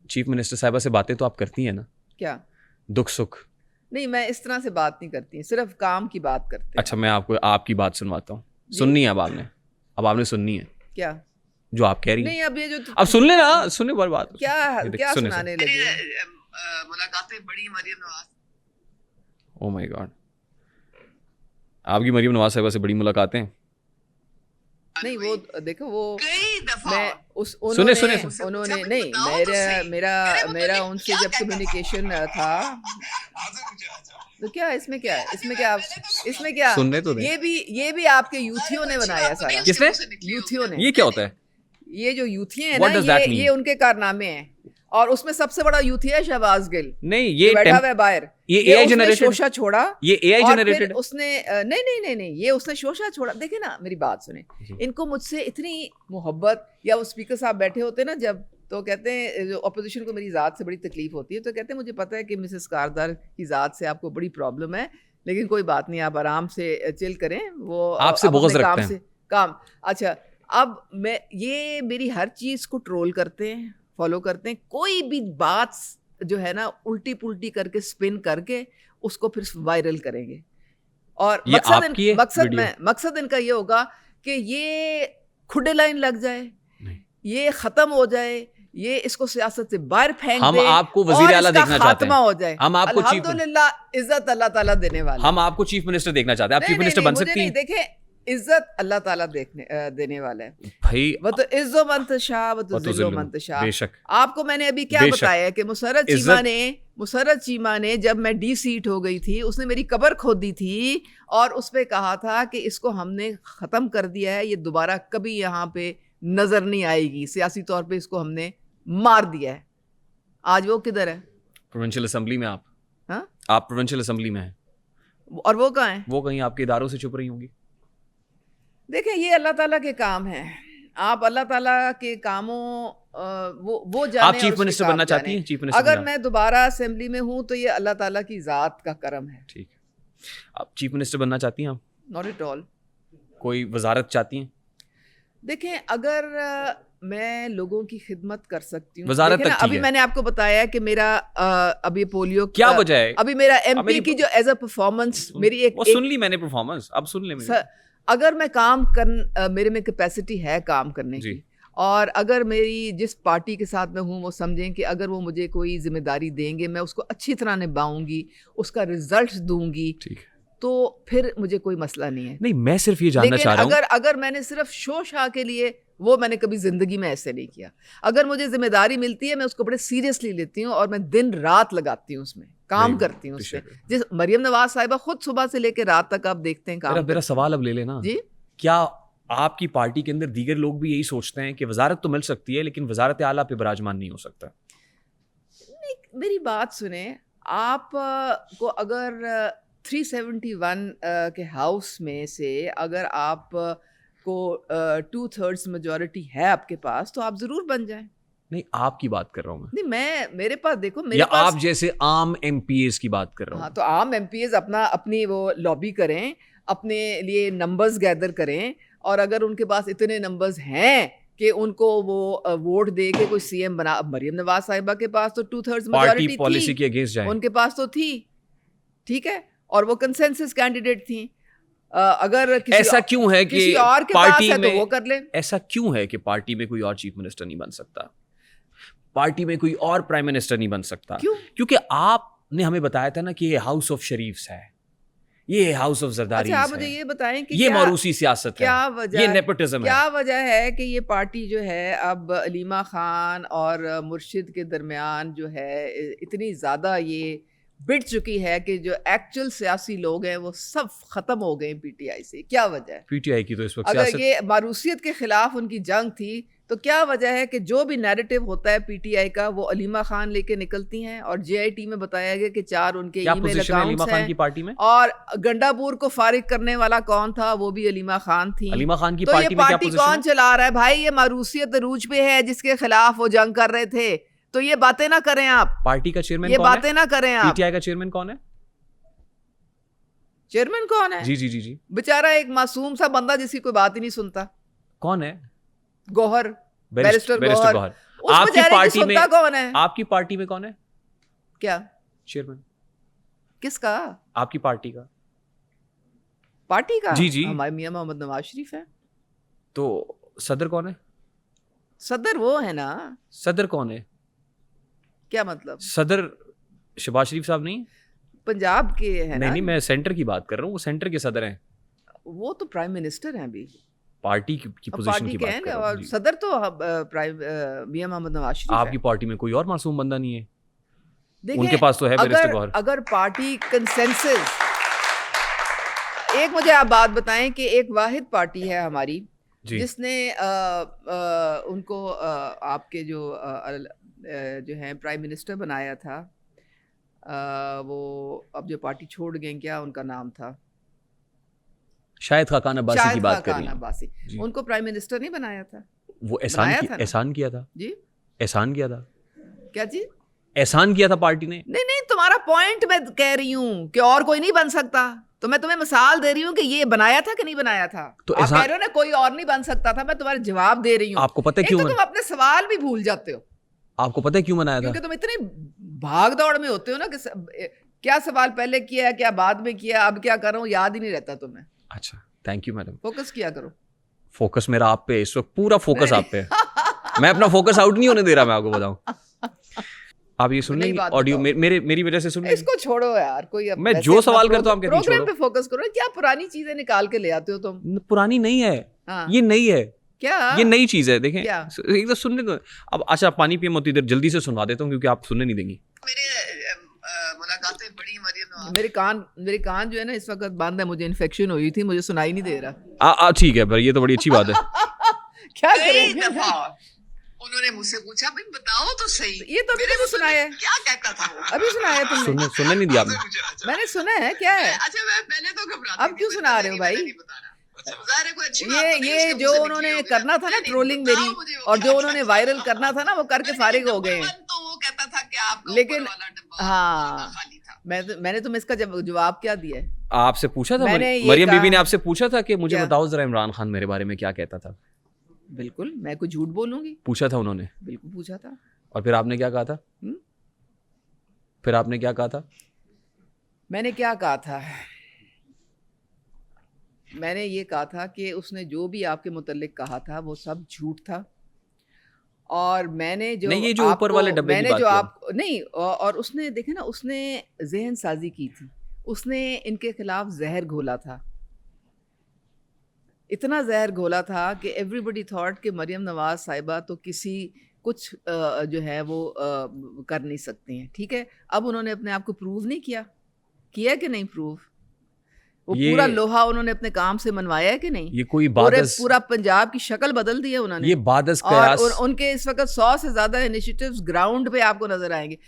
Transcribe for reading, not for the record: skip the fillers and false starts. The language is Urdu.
چیف منسٹر صاحبہ سے باتیں تو آپ کرتی ہیں نا, کیا دکھ سکھ؟ نہیں, میں اس طرح سے بات نہیں کرتی, صرف کام کی بات کرتے ہیں. اچھا میں آپ کو آپ کی بات سنواتا ہوں, سننی ہے اب آپ نے سننی ہے کیا جو آپ کہہ رہی ہیں. نہیں, اب یہ جو اب سن لینا, سننے بار بات کیا سنانے لگے. ملاقاتیں بڑی مریم نواز. او مائی گاڈ, آپ کی مریم نواز صاحبہ سے بڑی ملاقاتیں؟ نہیں وہ دیکھو, وہ سنے انہوں نے نہیں, میرا ان سے جب کمیونیکیشن تھا تو کیا اس میں کیا سننے تو دیں. یہ بھی آپ کے یوتھیوں نے بنایا سارا. کس نے؟ یوتھیوں نے. یہ کیا ہوتا ہے؟ یہ جو یوتھی ہیں نا, یہ ان کے کارنامے ہیں, اور اس میں سب سے بڑا یوتھی ہے شہباز گل. نہیں, یہ بیٹھا ہوا ہے باہر, یہ اے آئی جنریٹڈ شوشا چھوڑا, یہ اے آئی جنریٹڈ. اس نے نہیں, یہ اس نے شوشا چھوڑا. دیکھیں نا, میری بات سنیں, ان کو مجھ سے اتنی محبت, یا وہ اسپیکر صاحب بیٹھے ہوتے ہیں نا جب, تو کہتے ہیں جو اپوزیشن کو میری ذات سے بڑی تکلیف ہوتی ہے, تو کہتے ہیں مجھے پتہ ہے کہ مسز کاردار کی ذات سے آپ کو بڑی پرابلم ہے, لیکن کوئی بات نہیں, آپ آرام سے چل کریں, وہ آپ سے بغض رکھتے ہیں کام. اچھا, اب میں یہ میری ہر چیز کو ٹرول کرتے ہیں, فالو کرتے ہیں, کوئی بھی بات جو ہے نا الٹی پلٹی کر کے اسپن کر کے اس کو پھر وائرل کریں گے, اور مقصد ان کا یہ ہوگا کہ یہ کھڈے لائن لگ جائے, یہ ختم ہو جائے, یہ اس کو سیاست سے باہر پھینک دے, ہم آپ کو وزیر اعلیٰ دیکھنا چاہتے ہیں, خاتمہ ہو جائے. ہم آپ کو الحمدللہ عزت اللہ تعالیٰ دینے والا, ہم آپ کو چیف منسٹر دیکھنا چاہتے ہیں. آپ چیف منسٹر بن سکتی ہیں. دیکھیں, عزت اللہ تعالیٰ دینے والا ہے بھائی. وہ تو عز و منتشا و تو ذل و منتشا. بے شک. آپ کو میں نے ابھی کیا بتایا کہ مسرت چیمہ نے جب میں ڈی سیٹ ہو گئی تھی, اس نے میری قبر کھودی تھی, اور اس پہ کہا تھا کہ اس کو ہم نے ختم کر دیا ہے, یہ دوبارہ کبھی یہاں پہ نظر نہیں آئے گی, سیاسی طور پہ اس کو ہم نے مار دیا ہے. آج وہ کدھر ہے؟ پروونشل اسمبلی میں. آپ پروونشل اسمبلی میں ہیں, اور وہ کہاں ہیں؟ وہ کہیں آپ کے اداروں سے چھپ رہی ہوں گی. دیکھیں, یہ اللہ تعالیٰ کے کام ہیں, آپ اللہ تعالیٰ کے کاموں وہ جانیں. آپ چیف منسٹر بننا چاہتی ہیں؟ چیف منسٹر اگر میں دوبارہ اسمبلی میں ہوں تو یہ اللہ تعالیٰ کی ذات کا کرم ہے. ٹھیک ہے, آپ چیف منسٹر بننا چاہتی ہیں؟ آپ ناٹ ایٹ آل. کوئی وزارت چاہتی ہیں؟ دیکھیں, اگر میں لوگوں کی خدمت کر سکتی ہوں, وزارت تک ابھی میں نے آپ کو بتایا کہ میرا ابھی پولیو کیا وجہ ہے, ابھی میرا ایم پی کی جو ایز اے پرفارمنس میری ایک سن لی میں نے پرفارمنس, اب سن لیں. اگر میں میرے میں کیپیسٹی ہے کام کرنے کی, اور اگر میری جس پارٹی کے ساتھ میں ہوں وہ سمجھیں کہ اگر وہ مجھے کوئی ذمہ داری دیں گے, میں اس کو اچھی طرح نبھاؤں گی, اس کا رزلٹ دوں گی, تو پھر مجھے کوئی مسئلہ نہیں ہے. نہیں, میں صرف یہ جاننا چاہ رہا ہوں, اگر میں نے صرف شو شاہ کے لیے, وہ میں نے کبھی زندگی میں ایسے نہیں کیا. اگر مجھے ذمہ داری ملتی ہے, میں اس کو بڑے سیریسلی لیتی ہوں, اور میں دن رات لگاتی ہوں, اس میں کام کرتی ہوں. اس میں جس مریم نواز صاحبہ خود صبح سے لے کے رات تک آپ دیکھتے ہیں کام. میرا سوال اب لے لینا. جی, کیا آپ کی پارٹی کے اندر دیگر لوگ بھی یہی سوچتے ہیں کہ وزارت تو مل سکتی ہے لیکن وزارت اعلیٰ پہ براجمان نہیں ہو سکتا؟ میری بات سنیں, آپ کو اگر 371 کے ہاؤس میں سے اگر آپ کو 2/3 میجورٹی ہے آپ کے پاس, تو آپ ضرور بن جائیں. نہیں, آپ کی بات کر رہا ہوں میں. نہیں, میرے پاس دیکھو, یا آپ جیسے عام ایم پی ایز کی بات کر رہا ہوں. ہاں, تو عام ایم پی ایز اپنی وہ لابی کریں, اپنے لیے نمبرز گیدر کریں, اور اگر ان کے پاس اتنے نمبرز ہیں کہ ان کو وہ ووٹ دے کے کوئی سی ایم بنا. مریم نواز صاحبہ کے پاس تو 2/3 میجورٹی تھی, پالیسی کے اگینسٹ جائیں, ان کے پاس تو تھی, ٹھیک ہے, اور وہ کنسنسس کینڈیڈیٹ تھیں. اگر ایسا کیوں ہے کہ اور کے پاس ہے تو وہ کر لیں. ایسا کیوں ہے کہ پارٹی میں کوئی اور چیف منسٹر نہیں بن سکتا, پارٹی میں کوئی اور پرائم منسٹر نہیں بن سکتا؟ کیونکہ آپ نے ہمیں بتایا تھا نا کہ یہ ہاؤس آف شریفس ہے, یہ ہاؤس آف زرداری ہے. آپ مجھے یہ بتائیں کہ یہ موروثی سیاست ہے, یہ نیپوٹزم ہے. کیا وجہ ہے کہ یہ پارٹی جو ہے اب علیمہ خان اور مرشد کے درمیان جو ہے اتنی زیادہ یہ بڑھ چکی ہے کہ جو ایکچوئل سیاسی لوگ ہیں وہ سب ختم ہو گئے پی ٹی آئی سے؟ کیا وجہ ہے؟ پی ٹی آئی کی تو اس وقت اگر یہ ماروثیت کے خلاف ان کی جنگ تھی, تو کیا وجہ ہے کہ جو بھی نیریٹو ہوتا ہے پی ٹی آئی کا وہ علیمہ خان لے کے نکلتی ہیں, اور جے آئی ٹی میں بتایا گیا کہ 4 ان کے ای میل اکاؤنٹس ہیں پارٹی میں, اور گنڈا پور کو فارغ کرنے والا کون تھا؟ وہ بھی علیمہ خان تھی. علیمہ خان کی تو پارٹی یہ میں کیا پارٹی کون چلا رہا ہے بھائی؟ یہ ماروثیت عروج پہ ہے جس کے خلاف وہ جنگ کر رہے تھے. تو یہ باتیں نہ کریں آپ, پارٹی کا چیئرمین یہ باتیں نہ کریں آپ. پی ٹی آئی کا چیئرمین کون ہے؟ چیئرمین کون ہے؟ جی بیچارہ ایک معصوم سا بندہ جس کی کوئی بات ہی نہیں سنتا. کون ہے؟ گوہر, بیرسٹر گوہر. اس آپ کی بیچارے کی پارٹی میں سنتا کون ہے؟ آپ کی پارٹی میں کون ہے کیا چیئرمین کس کا؟ آپ کی پارٹی کا؟ پارٹی کا؟ جی جی ہمارے میاں محمد نواز شریف ہے. تو صدر کون ہے؟ صدر وہ ہے نا. صدر کون ہے؟ کیا مطلب؟ صدر شہباز شریف صاحب نہیں؟ پنجاب کے ہے نا. نہیں میں سینٹر کی بات کر رہا ہوں, وہ سینٹر کے صدر ہیں. وہ تو پرائم منسٹر ہیں ابھی, پارٹی کی پوزیشن پارٹی کی کے بات ہیں, کر رہا اور ہوں. صدر تو میاں محمد نواز شریف آپ ہے. کی پارٹی میں کوئی اور معصوم بندہ نہیں ہے؟ ان کے دیکھیں پاس تو ہے بیرسٹر گوہر. اگر پارٹی کنسنسس, ایک مجھے آپ بات بتائیں کہ ایک واحد پارٹی ہے ہماری جس نے ان کو آپ کے جو ہیں پرائم منسٹر بنایا تھا, وہ اب جو پارٹی چھوڑ گئے, کیا ان کا نام تھا؟ شاہد خاقان عباسی کی بات کر رہی ہیں عباسی. ان کو پرائم منسٹر نہیں بنایا تھا؟ وہ احسان کیا تھا. جی احسان کیا تھا. کیا چیز؟ احسان کیا تھا پارٹی نے. نہیں تمہارا پوائنٹ میں کہہ رہی ہوں کہ اور کوئی نہیں بن سکتا, تو میں تمہیں مثال دے رہی ہوں کہ یہ بنایا تھا کہ نہیں بنایا تھا. تو آپ کہہ رہے ہو نا کوئی اور نہیں بن سکتا تھا, میں تمہارا جواب دے رہی ہوں. آپ کو پتہ کیوں تم اپنے سوال بھی بھول جاتے ہو. آپ کو پتہ کیوں بنایا تھا؟ کیونکہ تم اتنے بھاگ دوڑ میں ہوتے ہو نا کہ کیا سوال پہلے کیا, کیا بعد میں کیا, اب کیا کر رہا ہوں یاد ہی نہیں رہتا تمہیں. اچھا تھینک یو میڈم. فوکس کیا کرو. فوکس میرا آپ پہ اس وقت, پورا فوکس آپ پہ. میں اپنا فوکس آؤٹ نہیں ہونے دے رہا, میں آپ کو بتاؤں. آپ یہ سن لیں گے آڈیو میری وجہ سے سن لیں. اس کو چھوڑو یار, کوئی میں جو سوال کرتا ہوں آپ کہتے ہیں پروگرام پہ فوکس کرو. کیا پرانی چیزیں نکال کے لے آتے ہو تم؟ پرانی نہیں ہے یہ, نئی ہے. کیا یہ نئی چیز ہے. دیکھیں ایک تو سننے دو اب. اچھا پانی پیے موتی, ادھر جلدی سے سنوا دیتا ہوں کیونکہ آپ سننے نہیں دیں گی. ملاقاتیں بڑی مریم نواز. میرے کان جو ہے نا اس وقت بند ہے, مجھے انفیکشن ہوئی تھی, مجھے سنائی نہیں دے رہا. ٹھیک ہے پر یہ تو بڑی اچھی بات ہے. کیا کریں. انہوں نے مجھ سے پوچھا بھائی بتاؤ تو صحیح, یہ تو ابھی سنایا ہے. کیا کہتا تھا؟ ابھی سنایا تم نے. سننے نہیں دیا آپ نے. میں نے سنا ہے. کیا ہے؟ اچھا میں پہلے تو گھبراتی, اب کیوں سنا رہے ہو بھائی؟ یہ جو انہوں نے کرنا تھا نا ٹرولنگ میری, اور جو انہوں نے وائرل کرنا تھا نا, وہ کر کے فارغ ہو گئے ہیں. تو وہ کہتا تھا کہ آپ لیکن ہاں میں نے تمہیں اس کا جواب کیا دیا ہے؟ آپ سے پوچھا تھا, مریم بی بی نے آپ سے پوچھا تھا کہ مجھے بتاؤ ذرا عمران خان میرے بارے میں کیا کہتا تھا. بالکل, میں کوئی جھوٹ بولوں گی؟ پوچھا تھا انہوں نے. بالکل پوچھا تھا. اور پھر آپ نے کیا کہا تھا؟ پھر آپ نے کیا کہا تھا؟ میں نے کیا کہا تھا؟ میں نے یہ کہا تھا کہ اس نے جو بھی آپ کے متعلق کہا تھا وہ سب جھوٹ تھا, اور میں نے جو نہیں, یہ جو اوپر والے ڈبے کی بات آپ نہیں, اور اس نے دیکھے نا, اس نے ذہن سازی کی تھی, اس نے ان کے خلاف زہر گھولا تھا. اتنا زہر گھولا تھا کہ ایوری بڈی تھاٹ کہ مریم نواز صاحبہ تو کچھ جو ہے وہ کر نہیں سکتے ہیں. ٹھیک ہے, اب انہوں نے اپنے آپ کو پروو نہیں کیا کہ نہیں پروو؟ وہ پورا لوہا انہوں نے اپنے کام سے منوایا ہے کہ نہیں؟ یہ کوئی پورا پنجاب کی شکل بدل دی ہے انہوں نے. یہ بادز اور ان کے اس وقت 100 سے زیادہ انیشیٹیوز گراؤنڈ پہ آپ کو نظر آئیں گے.